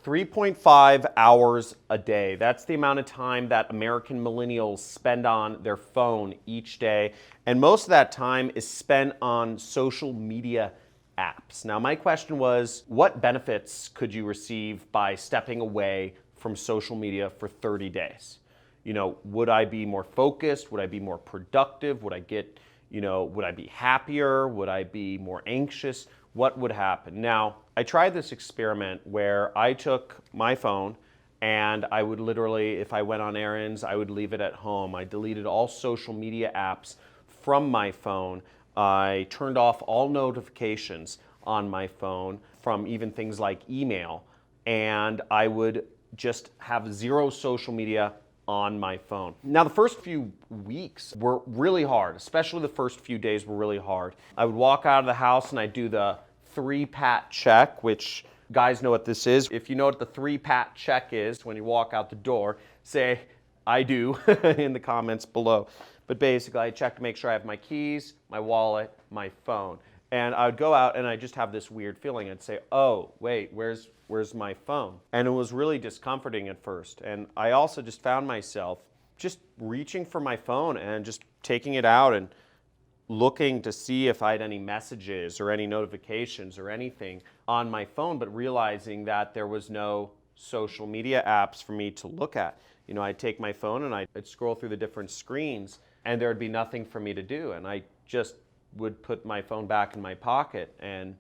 3.5 hours a day. That's the amount of time that American millennials spend on their phone each day. And most of that time is spent on social media apps. Now, my question was, what benefits could you receive by stepping away from social media for 30 days? Would I be more focused? Would I be more productive? Would I would I be happier? Would I be more anxious? What would happen? Now, I tried this experiment where I took my phone and I would literally, if I went on errands, I would leave it at home. I deleted all social media apps from my phone. I turned off all notifications on my phone from even things like email. And I would just have zero social media on my phone. Now, the first few weeks were really hard, especially the first few days were really hard. I would walk out of the house and I'd do the 3-pat check, which guys know what this is. If you know what the 3-pat check is, when you walk out the door, say, I do, in the comments below. But basically, I check to make sure I have my keys, my wallet, my phone. And I would go out and I just have this weird feeling. I'd say, oh, wait, where's my phone? And it was really discomforting at first. And I also just found myself just reaching for my phone and just taking it out and looking to see if I had any messages or any notifications or anything on my phone, but realizing that there was no social media apps for me to look at. I'd take my phone and I'd scroll through the different screens and there would be nothing for me to do. And I just would put my phone back in my pocket and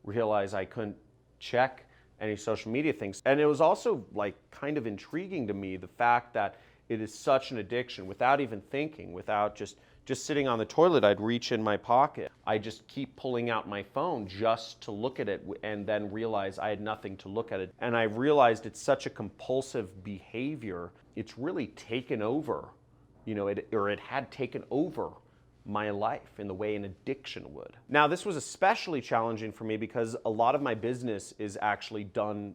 realize I couldn't check any social media things. And it was also kind of intriguing to me, the fact that it is such an addiction. Without even thinking, without just sitting on the toilet, I'd reach in my pocket. I just keep pulling out my phone just to look at it and then realize I had nothing to look at it. And I realized it's such a compulsive behavior. It's really taken over, it had taken over my life in the way an addiction would. Now, this was especially challenging for me because a lot of my business is actually done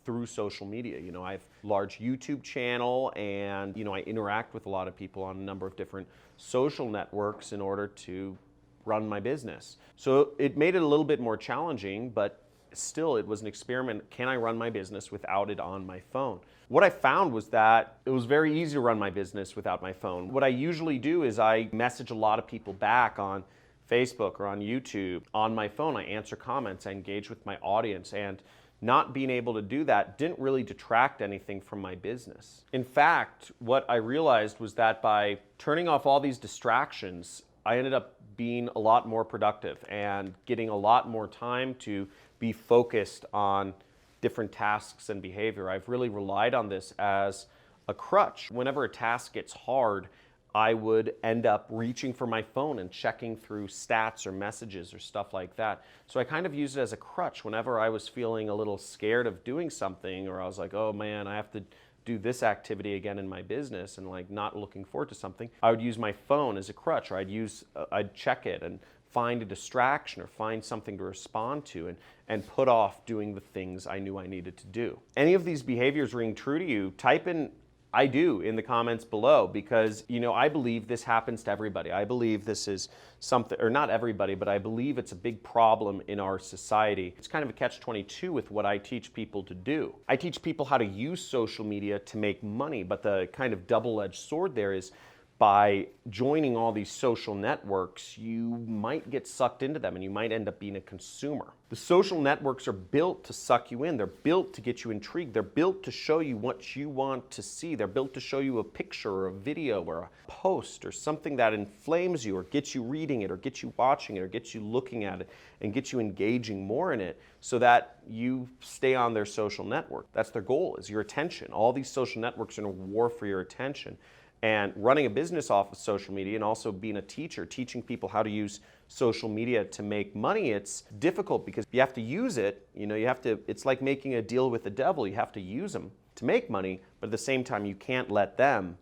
through social media. I have a large YouTube channel and, I interact with a lot of people on a number of different social networks in order to run my business. So it made it a little bit more challenging, but still it was an experiment. Can I run my business without it on my phone? What I found was that it was very easy to run my business without my phone. What I usually do is I message a lot of people back on Facebook or on YouTube. On my phone, I answer comments, I engage with my audience, and not being able to do that didn't really detract anything from my business. In fact, what I realized was that by turning off all these distractions, I ended up being a lot more productive and getting a lot more time to be focused on different tasks and behavior. I've really relied on this as a crutch. Whenever a task gets hard, I would end up reaching for my phone and checking through stats or messages or stuff like that. So I kind of used it as a crutch whenever I was feeling a little scared of doing something, or I was like, oh man, I have to do this activity again in my business and not looking forward to something. I would use my phone as a crutch, or I'd check it and find a distraction or find something to respond to and put off doing the things I knew I needed to do. Any of these behaviors ring true to you, type in I do in the comments below, because I believe this happens to everybody. I believe this is something, or not everybody, but I believe it's a big problem in our society. It's kind of a catch-22 with what I teach people to do. I teach people how to use social media to make money, but the kind of double-edged sword there is by joining all these social networks, you might get sucked into them and you might end up being a consumer. The social networks are built to suck you in. They're built to get you intrigued. They're built to show you what you want to see. They're built to show you a picture or a video or a post or something that inflames you or gets you reading it or gets you watching it or gets you looking at it and gets you engaging more in it so that you stay on their social network. That's their goal, is your attention. All these social networks are in a war for your attention. And running a business off of social media and also being a teacher, teaching people how to use social media to make money, it's difficult because you have to use it. It's like making a deal with the devil. You have to use them to make money, but at the same time, you can't let them,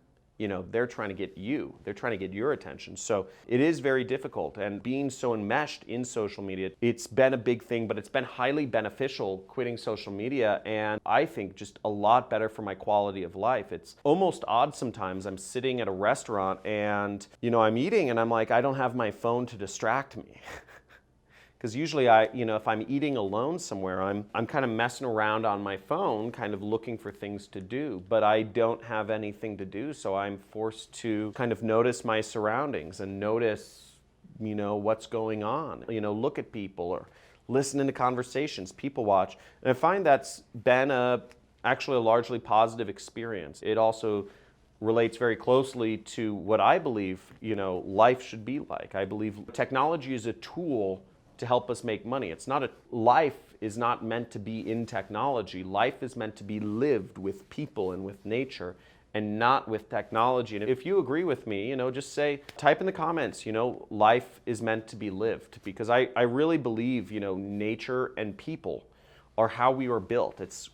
they're trying to get you. They're trying to get your attention. So it is very difficult. And being so enmeshed in social media, it's been a big thing, but it's been highly beneficial quitting social media. And I think just a lot better for my quality of life. It's almost odd sometimes. I'm sitting at a restaurant and, I'm eating and I'm like, I don't have my phone to distract me. Because usually if I'm eating alone somewhere, I'm kind of messing around on my phone, kind of looking for things to do, but I don't have anything to do, so I'm forced to kind of notice my surroundings and notice, what's going on. Look at people or listen into conversations, people watch. And I find that's been actually a largely positive experience. It also relates very closely to what I believe, life should be like. I believe technology is a tool to help us make money. Life is not meant to be in technology. Life is meant to be lived with people and with nature and not with technology. And if you agree with me, just type in the comments, life is meant to be lived, because I really believe, nature and people are how we were built. It's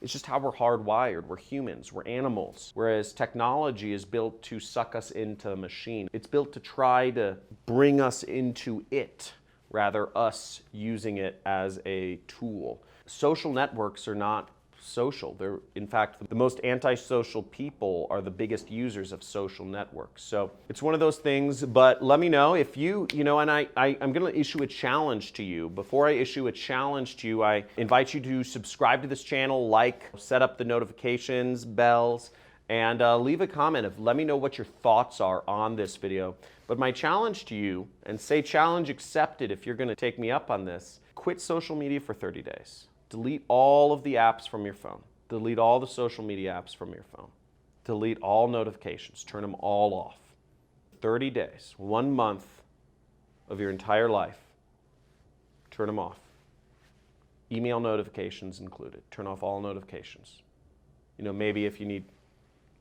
just how we're hardwired. We're humans, we're animals. Whereas technology is built to suck us into a machine. It's built to try to bring us into it, rather us using it as a tool. Social networks are not social. They're, in fact, the most antisocial people are the biggest users of social networks. So it's one of those things, but let me know if you, and I'm going to issue a challenge to you. Before I issue a challenge to you, I invite you to subscribe to this channel, set up the notifications, bells, and leave a comment let me know what your thoughts are on this video. But my challenge to you, and say challenge accepted if you're going to take me up on this, quit social media for 30 days. Delete all of the apps from your phone. Delete all the social media apps from your phone. Delete all notifications. Turn them all off. 30 days, 1 month of your entire life. Turn them off. Email notifications included. Turn off all notifications. Maybe if you need,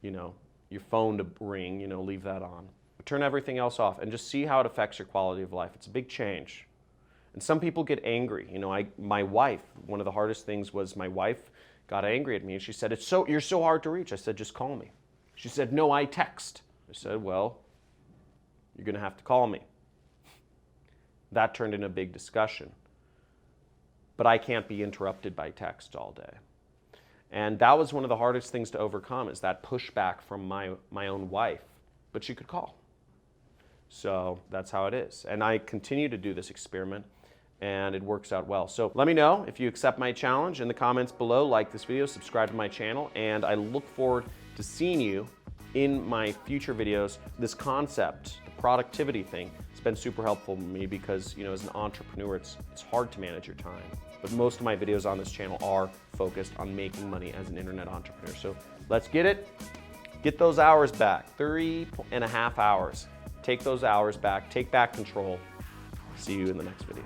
your phone to ring, leave that on. But turn everything else off and just see how it affects your quality of life. It's a big change. And some people get angry. My wife, one of the hardest things was my wife got angry at me and she said, you're so hard to reach. I said, just call me. She said, no, I text. I said, well, you're going to have to call me. That turned into a big discussion. But I can't be interrupted by text all day. And that was one of the hardest things to overcome, is that pushback from my own wife. But she could call. So that's how it is. And I continue to do this experiment, and it works out well. So let me know if you accept my challenge in the comments below. Like this video, subscribe to my channel, and I look forward to seeing you in my future videos. This concept, the productivity thing, it's been super helpful to me because, as an entrepreneur, it's hard to manage your time. But most of my videos on this channel are focused on making money as an internet entrepreneur. So let's get it. Get those hours back, 3.5 hours. Take those hours back, take back control. See you in the next video.